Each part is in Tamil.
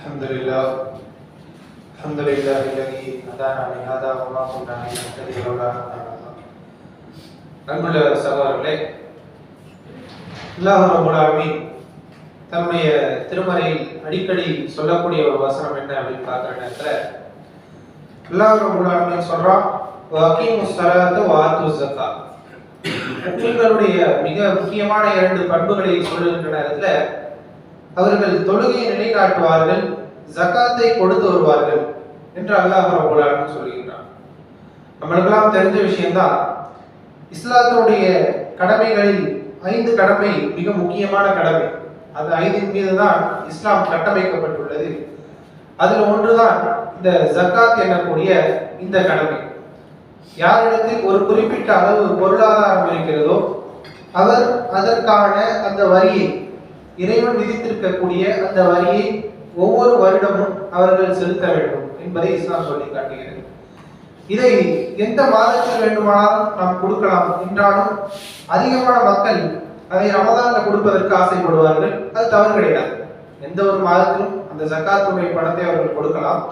الحمد لله الذي هدانا لهذا وما كنا لنهتدي لولا أن هدانا. அன்புள்ள சகோதரர்களே, அல்லாஹ் ரப்பல் ஆலமீன் தன்னுடைய திருமறையில் அடிக்கடி சொல்லக்கூடிய ஒரு வசனம் என்ன அப்படின்னு பார்க்குற நேரத்தில் அல்லாஹ் ரப்பல் ஆலமீன் சொல்றான், வஅகீமுஸ் ஸலாத்த வஆத்துஸ் ஸகாத். உங்களுடைய மிக முக்கியமான இரண்டு பண்புகளை சொல்லுகின்ற நேரத்தில் அவர்கள் தொழுகையை நிலைநாட்டுவார்கள், ஜகாத்தை கொடுத்து வருவார்கள் என்று அல்லாஹ் ரப்பல் ஆலமீன் சொல்கிறான். நம்மளுக்கெல்லாம் தெரிஞ்ச விஷயம்தான், இஸ்லாத்தினுடைய கடமைகளில் 5 கடமை மிக முக்கியமான கடமை. அது 5 மீது தான் இஸ்லாம் கட்டமைக்கப்பட்டுள்ளது. அதில் ஒன்றுதான் இந்த ஜகாத் எனக்கூடிய இந்த கடமை. யாரிடத்தில் ஒரு குறிப்பிட்ட அளவு பொருளாதாரம் இருக்கிறதோ அவர் அதற்கான அந்த வரியை, இறைவன் விதித்திருக்கக்கூடிய அந்த வரியை ஒவ்வொரு வருடமும் அவர்கள் செலுத்த வேண்டும் என்பதை இஸ்லாம் சொல்லி காட்டுகிறது. இதை எந்த மாதத்தில் வேண்டுமானாலும் நாம் கொடுக்கலாம் என்றாலும் அதிகமான மக்கள் அதை ரமதான்ல கொடுப்பதற்கு ஆசைப்படுவார்கள். அது தவறு கிடையாது. எந்த ஒரு மாதத்திலும் அந்த ஜகாத்துடைய பணத்தை அவர்கள் கொடுக்கலாம்.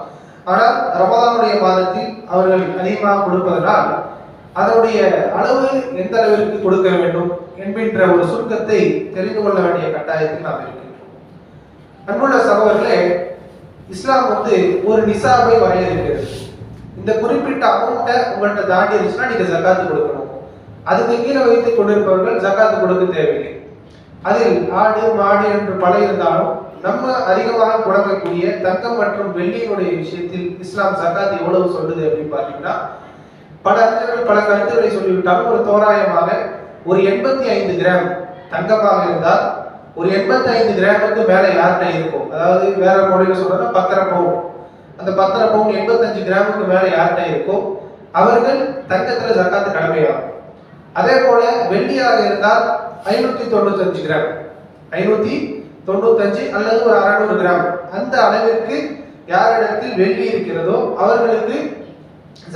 ஆனால் ரமதானுடைய மாதத்தில் அவர்கள் அதிகமாக கொடுப்பதனால் அதனுடைய அளவு எந்த அளவிற்கு கொடுக்க வேண்டும் என்கின்ற ஒரு சுருக்கத்தை தெரிந்து கொள்ள வேண்டிய கட்டாயத்தில் நாம் இருக்கின்றோம். அன்புள்ள சகோதரர்களே, இஸ்லாம் ஒரு நிசாபை வரையறுக்கிறது. இந்த குறிப்பிட்ட அமௌண்ட்டை உங்கள்கிட்ட தாண்டி இருந்துச்சுன்னா நீங்க ஜகாத்து கொடுக்கணும். அதுக்கு கீழே வைத்துக் கொண்டிருப்பவர்கள் ஜகாத்து கொடுக்க தேவையில்லை. அதில் ஆடு மாடு என்று பல இருந்தாலும் நம்ம அதிகமாக புழங்கக்கூடிய தங்கம் மற்றும் வெள்ளியினுடைய விஷயத்தில் இஸ்லாம் ஜகாத் எவ்வளவு சொல்லுது அப்படின்னு பார்த்தீங்கன்னா, பல அறிஞர்கள் பல கருத்துக்களை சொல்லிவிட்டாலும் ஒரு தோராயமாக ஒரு 85 கிராம் தங்கமாக இருந்தால் ஒரு 85 கிராமுக்கு மேல யார்கிட்ட இருக்கும், அதாவது வேற மொழியில சொல்றதுன்னா 10.5 பவுன், அந்த 10.5 பவுன் 85 கிராமுக்கு மேல யார்கிட்ட இருக்கும் அவர்கள் தங்கத்துல ஜகாத்து கடமையாகும். அதே போல வெள்ளியாக இருந்தால் 595 கிராம், 595 அல்லது ஒரு 600 கிராம், அந்த அளவிற்கு யாரிடத்தில் வெள்ளி இருக்கிறதோ அவர்களுக்கு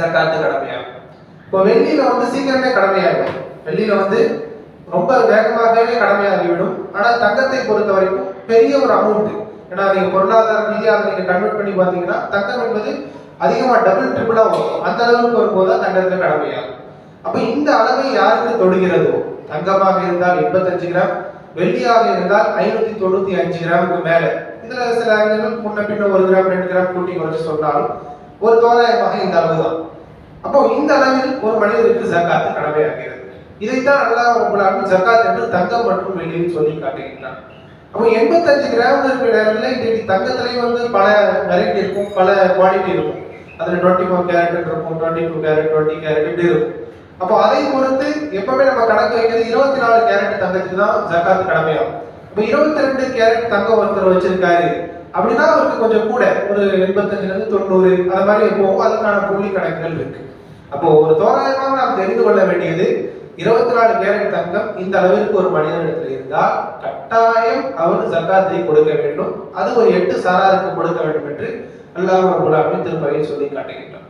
ஜகாத்து கடமையாகும். இப்போ வெள்ளியில சீக்கிரமே கடமையாகும். வெள்ளியில ரொம்ப வேகமாகவே கடமையாகிவிடும். ஆனால் தங்கத்தை பொறுத்த வரைக்கும் பெரிய ஒரு அமௌண்ட், ஏன்னா நீங்க பொருளாதார ரீதியாக நீங்க கன்வெர்ட் பண்ணி பார்த்தீங்கன்னா தங்கம் என்பது அதிகமா டபுள் ட்ரிபிளா வரும். அந்த அளவுக்கு வரும்போது தான் தங்கத்துல கடமையாகும். அப்ப இந்த அளவை யாருக்கு தொடுகிறதோ, தங்கமாக இருந்தால் 85 கிராம், வெள்ளியாக இருந்தால் 595 கிராமுக்கு மேல, இதுல சில அறிஞர்கள் முன்ன பின்ன 1 கிராம் 2 கிராம் கூட்டி குறைச்சு சொன்னாலும் ஒரு தோராயமாக இந்த அளவு தான். அப்போ இந்த அளவில் ஒரு மனிதருக்கு ஜகாத்து கடமையாகிறது. இதைத்தான் அல்லாஹ் ரப்பல் ஆலமீன் ஜகாத் என்று தங்கம் மற்றும் வெள்ளியில் சொல்லி காட்டுகின்றான். அப்போ 85 கிராம் இருக்கிற நேரத்தில் இன்றைக்கு தங்கத்திலையும் பல வெரைட்டி இருக்கும், பல குவாலிட்டி இருக்கும். அதுல 24 கேரட் இருக்கும், 22 கேரட், 20 கேரட் இப்படி இருக்கும். அப்போ அதை பொறுத்து எப்பவுமே நம்ம கணக்கு வைக்கிறது 24 கேரட் தங்கத்துக்கு தான் ஜகாத் கடமையாகும். இப்போ 22 கேரட் தங்கம் ஒருத்தர் வச்சிருக்காரு அப்படின்னா அவருக்கு கொஞ்சம் கூட ஒரு 85 90 அது மாதிரி போகும். அதுக்கான புள்ளி கணக்குகள் இருக்கு. அப்போ ஒரு தோராயமாக நாம் தெரிந்து கொள்ள வேண்டியது, 24 கேரட் தங்கம் இந்த அளவிற்கு ஒரு மனிதனிடத்தில் இருந்தால் கட்டாயம் அவர் ஜகாத்தை கொடுக்க வேண்டும். அது ஒரு 8 சாராருக்கு கொடுக்க வேண்டும் என்று அல்லாஹ் ரப்பல் ஆலமீன் திருமறையில் சொல்லி காட்டுகின்றார்.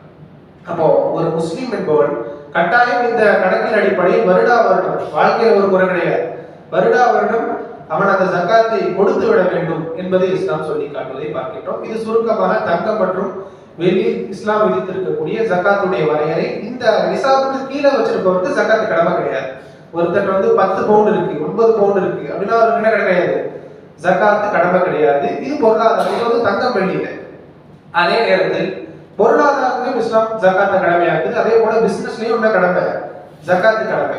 அப்போ ஒரு முஸ்லீம் என்பவன் கட்டாயம் இந்த கணக்கின் அடிப்படையில் வருடா வருடம், வாழ்க்கையில ஒரு முறை கிடையாது, வருடா வருடம் அவன் அந்த ஜகாத்தை கொடுத்து விட வேண்டும் என்பதை இஸ்லாம் சொல்லி காட்டுவதை பார்க்கின்றோம். இது சுருக்கமாக தங்கம் மற்றும் வெள்ளி இஸ்லாம் விதித்திருக்கக்கூடிய ஜகாத்துடைய வரையறை. இந்த நிசாபுக்கு கீழே வச்சிருப்பவருக்கு ஜகாத்து கடமை கிடையாது. ஒருத்தர் 10 பவுண்ட் இருக்கு, 9 பவுண்ட் இருக்கு அப்படின்னா அவருக்கு என்ன கிடையாது, ஜகாத்து கடமை கிடையாது. இது பொருளாதாரம், இது தங்கம் வெள்ளியில. அதே நேரத்தில் பொருளாதாரத்திலும் இஸ்லாம் ஜகாத்தை கடமையாக்குது. அதே போல பிசினஸ்லயும் என்ன கடமை, ஜகாத்து கடமை.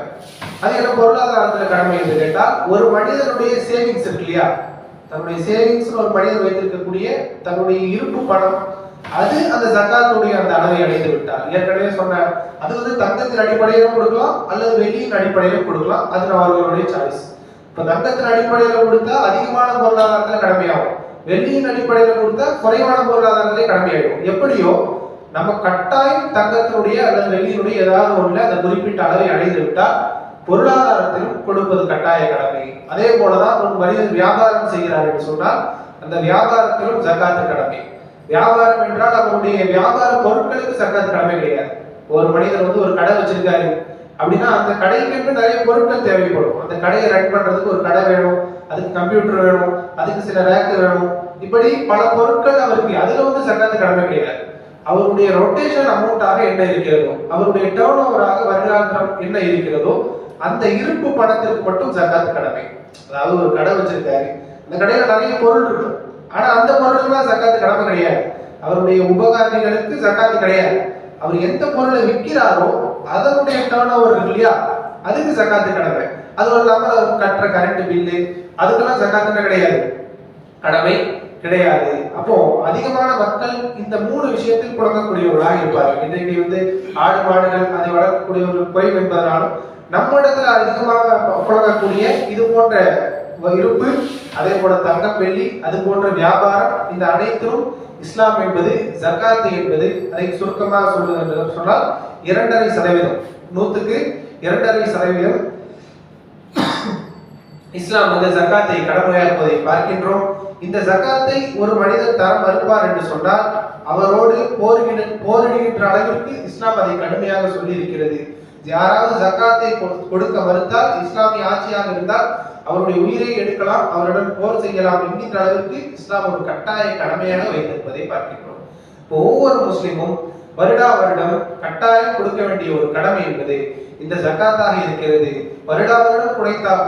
அது என்ன பொருளாதாரத்துல கடமை என்று கேட்டால், ஒரு மனிதனுடைய சேவிங்ஸ் இருக்கு இல்லையா, தன்னுடைய சேவிங்ஸ் ஒரு மனிதன் வைத்திருக்கக்கூடிய தன்னுடைய இருப்பு பணம், அது அந்த ஜகாத்துடைய அந்த அளவை அடைந்து விட்டால், ஏற்கனவே சொன்ன அது தங்கத்தின் அடிப்படையிலும் கொடுக்கலாம் அல்லது வெள்ளியின் அடிப்படையிலும் கொடுக்கலாம். அது அவர்களுடைய சாய்ஸ். இப்ப தங்கத்தின் அடிப்படையில கொடுத்தா அதிகமான பொருளாதாரத்துல கடமையாகும், வெள்ளியின் அடிப்படையில கொடுத்தா குறைவான பொருளாதாரத்திலே கடமையாகும். எப்படியோ நம்ம கட்டாயம் தங்கத்தினுடைய அல்லது வெள்ளியினுடைய ஏதாவது ஒண்ணுல அந்த குறிப்பிட்ட அளவை அடைந்து விட்டால் பொருளாதாரத்திலும் கொடுப்பது கட்டாய கடமை. அதே போலதான் ஒரு மனிதன் வியாபாரம் செய்கிறார் என்று சொன்னால் அந்த வியாபாரத்திலும் ஜகாத்து கடமை. வியாபாரம் என்றால் அவருடைய வியாபார பொருட்களுக்கு ஜகாத்து கடமை கிடையாது. ஒரு மனிதர் ஒரு கடை வச்சிருக்காரு அப்படின்னா அந்த கடைக்கு நிறைய பொருட்கள் தேவைப்படும். அந்த கடையை ரன் பண்றதுக்கு ஒரு கடை வேணும், அதுக்கு கம்ப்யூட்டர் வேணும், அதுக்கு சில ரேக்கு வேணும், இப்படி பல பொருட்கள் அவருக்கு, அதுல வந்து ஜக்காத்து கடமை கிடையாது. அவருடைய ரொட்டேஷன் அமௌண்டாக என்ன இருக்கிறதோ, அவருடைய டேர்ன் ஓவராக வருடாந்திரம் என்ன இருக்கிறதோ, அந்த இருப்பு பணத்திற்கு மட்டும் ஜக்காத்து கடமை. அதாவது ஒரு கடை வச்சிருக்காரு, அந்த கடையில நிறைய பொருள் இருக்கு, ஆனா அந்த பொருளுக்குலாம் ஜக்காத்து கடமை கிடையாது. அவருடைய உபகாரிகளுக்கு ஜக்காத்து கிடையாது. அவர் எந்த பொருளை விற்கிறாரோ அதனுடைய டேர்ன் ஓவர் இருக்கு இல்லையா, அதுக்கு ஜக்காத்து கடமை. அதுவும் இல்லாமல் அவர் கட்டுற கரண்ட் பில்லு, அதுக்கெல்லாம் ஜக்காத்து கிடையாது, கடமை கிடையாது. அப்போ அதிகமான மக்கள் இந்த 3 விஷயத்தில் புழங்கக்கூடியவர்களாக இருப்பார்கள். இன்றைக்கு வந்து ஆடு மாடுகள் அதை வளர்க்கக்கூடியவர்கள் குறைவு என்பதனாலும் நம்மிடத்துல அதிகமாக புழங்கக்கூடிய இது போன்ற இருப்பு, அதே போல தங்கம் வெள்ளி, அது போன்ற வியாபாரம், இந்த அனைத்தும் இஸ்லாம் என்பது ஜக்காத்து என்பது, அதை சுருக்கமாக சொல்வது என்று சொன்னால் 2.5%, 100க்கு 2.5% இஸ்லாம் வந்து ஜக்காத்தை கடமையாக்குவதை பார்க்கின்றோம். இந்த ஜக்காத்தை ஒரு மனிதர் தர மறுப்பார் என்று சொன்னால் அவரோடு போரிடுகின்ற அளவிற்கு இஸ்லாம் அதை கடுமையாக சொல்லி இருக்கிறது. யாராவது ஜக்காத்தை கொடுக்க மறுத்தால், இஸ்லாமிய ஆட்சியாக இருந்தால் அவருடைய உயிரை எடுக்கலாம், அவருடன் போர் செய்யலாம் என்கின்ற அளவிற்கு இஸ்லாம் ஒரு கட்டாய கடமையாக வைத்திருப்பதை பார்க்கின்றோம். இப்போ ஒவ்வொரு முஸ்லிமும் வருடா வருடம் கட்டாயம் கொடுக்க வேண்டிய ஒரு கடமை என்பது இந்த ஜக்காத்தாக இருக்கிறது. வருடா வருடம்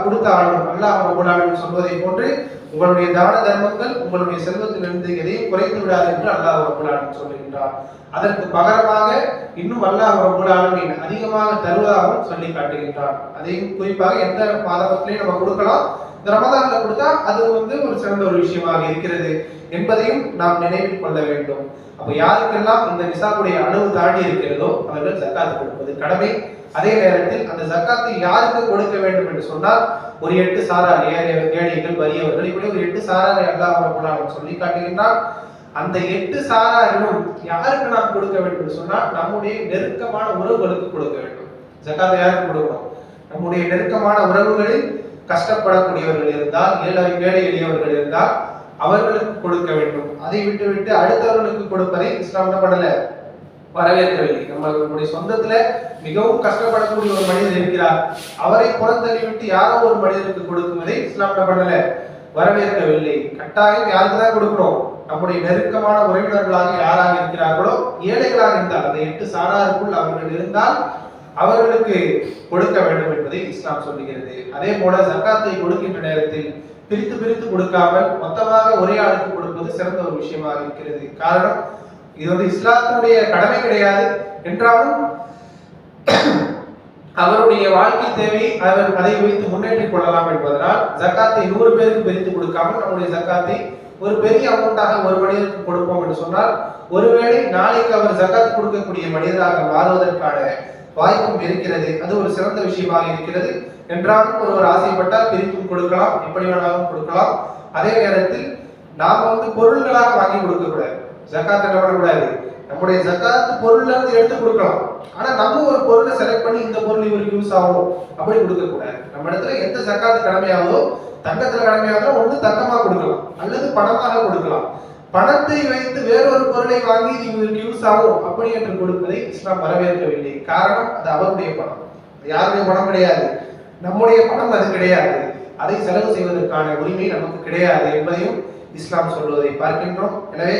கொடுத்தாலும் அல்லாஹ் ரப்பல் ஆலமீன் சொல்வதை போன்று உங்களுடைய தான தர்மங்கள் உங்களுடைய செல்வத்திலிருந்து எதையும் குறைத்து விடாது என்று அல்லாஹ் ரப்பல் ஆலமீன் சொல்லுகின்றார். அதற்கு பகரமாக இன்னும் அல்லாஹ் ரப்பல் ஆலமீன் அதிகமாக தருவதாகவும் சொல்லி காட்டுகின்றார். அதையும் குறிப்பாக எந்த மாதத்திலையும் நம்ம கொடுக்கலாம், இந்த ரமதான்ல கொடுத்தா அது வந்து ஒரு சிறந்த ஒரு விஷயமாக இருக்கிறது என்பதையும் நாம் நினைவில் கொள்ள வேண்டும். அப்ப யாருக்கெல்லாம் இந்த நிசாபுடைய அளவு தாண்டி இருக்கிறதோ அவர்கள் ஜக்காத்து கொடுப்பது கடமை. அதே நேரத்தில் அந்த ஜக்காத்தை யாருக்கு கொடுக்க வேண்டும் என்று சொன்னால் ஒரு 8 சாரார், ஏழைகள், வறியவர்கள், இப்படி ஒரு 8 சாராரை அல்லாஹ் ரப்பல் ஆலமீன் சொல்லி காட்டுகின்றார். அந்த 8 சாராரிலும் யாருக்கு நாம் கொடுக்க வேண்டும் என்று சொன்னால் நம்முடைய நெருக்கமான உறவுகளுக்கு கொடுக்க வேண்டும். ஜக்காத்தை யாருக்கு கொடுக்கணும்? நம்முடைய நெருக்கமான உறவுகளில் கஷ்டப்படக்கூடியவர்கள் இருந்தால், ஏழை எளியவர்கள் இருந்தால் அவர்களுக்கு கொடுக்க வேண்டும். அதை விட்டு அடுத்தவர்களுக்கு கொடுப்பதை இஸ்லாம் பண்ணல, வரவேற்கவில்லை. நம்மளுடைய சொந்தத்துல மிகவும் கஷ்டப்படக்கூடிய ஒரு மனிதர் இருக்கிறார், அவரை புறந்தள்ளிவிட்டு யாரோ ஒரு மனிதருக்கு கொடுக்குவதை இஸ்லாம் பண்ணல, வரவேற்கவில்லை. கட்டாயம் யாருக்கு தான் கொடுக்கணும்? நம்முடைய நெருக்கமான உறவினர்களாக யாராக இருக்கிறார்களோ, ஏழைகளாக இருந்தால், அந்த 8 சாராருக்குள் அவர்கள் இருந்தால் அவர்களுக்கு கொடுக்க வேண்டும் என்பதை இஸ்லாம் சொல்லுகிறது. அதே போல ஜக்காத்தை கொடுக்கின்ற நேரத்தில் பிரித்து கொடுக்காமல் மொத்தமாக ஒரே ஆளுக்கு கொடுப்பது சிறந்த ஒரு விஷயமாக இருக்கிறது. காரணம், இது வந்து இஸ்லாத்தினுடைய கடமை கிடையாது என்றாலும் அவருடைய வாழ்க்கை தேவையை அவர் அதை வைத்து முன்னேற்றிக் கொள்ளலாம் என்பதனால் ஜக்காத்தை 100 பேருக்கு பிரித்து கொடுக்காமல் நம்முடைய ஜக்காத்தை ஒரு பெரிய அமௌண்டாக ஒரு மனிதருக்கு கொடுப்போம் என்று சொன்னால், ஒருவேளை நாளைக்கு அவர் ஜக்காத் கொடுக்கக்கூடிய மனிதராக மாறுவதற்கான வாய்ப்பும் இருக்கிறது. அது ஒரு சிறந்த விஷயமாக இருக்கிறது. என்றாலும் ஒருவர் ஆசைப்பட்டால் பிரித்தும் கொடுக்கலாம், எப்படி வேணாலும் கொடுக்கலாம். அதே நேரத்தில் நாம வந்து பொருள்களாக வாங்கி கொடுக்க கூடாது. ஜக்காத் என்ன பண்ணக்கூடாது? நம்முடைய ஜக்காத் பொருள்ல இருந்து எடுத்து கொடுக்கலாம், ஆனா நம்ம ஒரு பொருளை செலக்ட் பண்ணி இந்த பொருள் இவருக்கு யூஸ் ஆகும் அப்படி கொடுக்க கூடாது. நம்ம இடத்துல எந்த ஜக்காத் கடமையாவதோ, தங்கத்துல கடமையாவதோ ஒன்று தங்கமா கொடுக்கலாம் அல்லது பணமாக கொடுக்கலாம். பணத்தை வைத்து வேறொரு பொருளை வாங்கி இவருக்கு யூஸ் ஆகும் அப்படி என்று கொடுப்பதை இஸ்லாம் வரவேற்கவில்லை. காரணம், அது அவருடைய பணம், யாருடைய பணம் கிடையாது, நம்முடைய பணம் அது கிடையாது. அதை செலவு செய்வதற்கான உரிமை நமக்கு கிடையாது என்பதையும் இஸ்லாம் சொல்வதை பார்க்கின்றோம். எனவே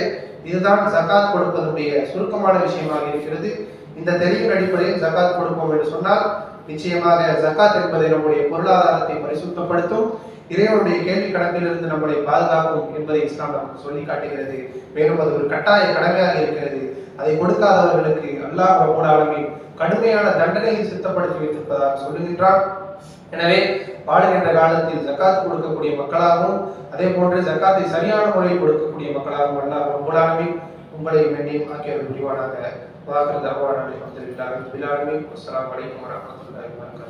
இதுதான் ஜக்காத் கொடுப்பதனுடைய சுருக்கமான விஷயமாக இருக்கிறது. இந்த தெளிவின் அடிப்படையில் ஜக்காத் கொடுப்போம் என்று சொன்னால் நிச்சயமாக ஜக்காத் என்பதை நம்முடைய பொருளாதாரத்தை பரிசுத்தப்படுத்தும், இறைவனுடைய கேள்வி கணக்கிலிருந்து நம்மளை பாதுகாக்கும் என்பதை இஸ்லாம் நமக்கு சொல்லி காட்டுகிறது. மேலும் அது ஒரு கட்டாய கடமையாக இருக்கிறது. அதை கொடுக்காதவர்களுக்கு அல்லாஹ் ரப்பல் ஆலமீன் கடுமையான தண்டனையை சித்தப்படுத்தி வைத்திருப்பதாக சொல்லுகின்றார். எனவே வாழுகின்ற காலத்தில் ஜக்காத் கொடுக்கக்கூடிய மக்களாகவும், அதே போன்று ஜக்காத்தை சரியான முறையில் கொடுக்கக்கூடிய மக்களாகவும் அல்லாஹ் ரப்பல் ஆலமீன் உங்களை மென்மையும் ஆக்கியவர் புரிவானாக. வாஹிரு தஅவானா அல்ஹம்துலில்லாஹி ரப்பில் ஆலமீன். அஸ்ஸலாமு அலைக்கும் வரஹ்மத்துல்லாஹி வபரகாத்துஹு.